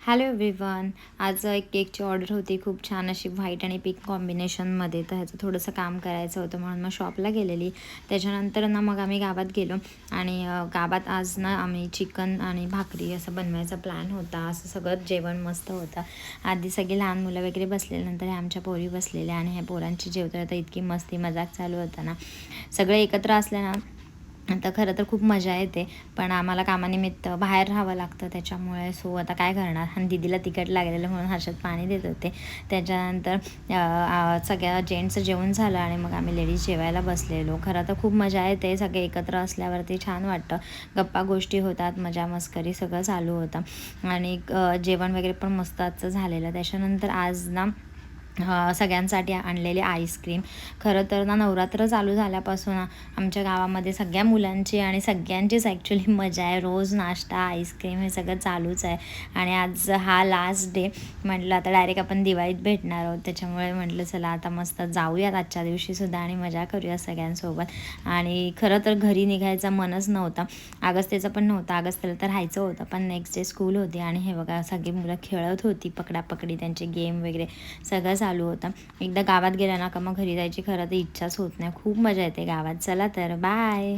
Hello everyone. आज एक केकची ऑर्डर होती, खूप छान अशी व्हाईट आणि पिंक कॉम्बिनेशनमध्ये. तर ह्याचं थोडंसं काम करायचं होतं म्हणून मग शॉपला गेलेली. त्याच्यानंतर ना मग आम्ही गावात गेलो आणि गावात आज ना आम्ही चिकन आणि भाकरी असं बनवायचा प्लॅन होता. असं सगळं जेवण मस्त होतं. आधी सगळे लहान मुलं वगैरे बसलेले, नंतर ह्या आमच्या पोरी बसलेल्या आणि ह्या पोरांची जेवता तर इतकी मस्ती मजाक चालू होता ना. सगळे एकत्र असले ना तर खरं तर खूप मजा येते, पण आम्हाला कामानिमित्त बाहेर राहावं लागतं त्याच्यामुळे. सो आता काय करणार, आणि दीदीला तिखट लागलेलं म्हणून हर्षद पाणी देत होते. त्याच्यानंतर सगळ्या जेंट्सचं जेवण झालं आणि मग आम्ही लेडीज जेवायला बसलेलो. खरं तर खूप मजा येते, सगळे एकत्र असल्यावरती छान वाटतं. गप्पा गोष्टी होतात, मजा मस्करी सगळं चालू होतं आणि जेवण वगैरे पण मस्त आजचं झालेलं. त्याच्यानंतर आज ना सगळ्यांसाठी आणलेली आईस्क्रीम. खरं तर ना नवरात्र चालू झाल्यापासून आमच्या गावामध्ये सगळ्या मुलांची आणि सगळ्यांचीच ॲक्च्युली मजा आहे. रोज नाश्ता, आईस्क्रीम हे सगळं चालूच आहे. आणि आज हा लास्ट डे, म्हटलं आता डायरेक्ट आपण दिवाळीत भेटणार आहोत. त्याच्यामुळे म्हटलं चला आता मस्त जाऊयात आजच्या दिवशीसुद्धा आणि मजा करूया सगळ्यांसोबत. आणि खरं तर घरी निघायचा मनच नव्हता. अगस्तेचं पण नव्हतं, अगस्तेला तर राहायचं होतं, पण नेक्स्ट डे स्कूल होती. आणि हे बघा सगळी मुलं खेळत होती, पकडापकडी, त्यांचे गेम वगैरे सगळं चालू होतं. एकदा गावात गेला ना का मग घरी जायची खरं तर इच्छाच होत नाही. खूप मजा येते गावात. चला तर बाय.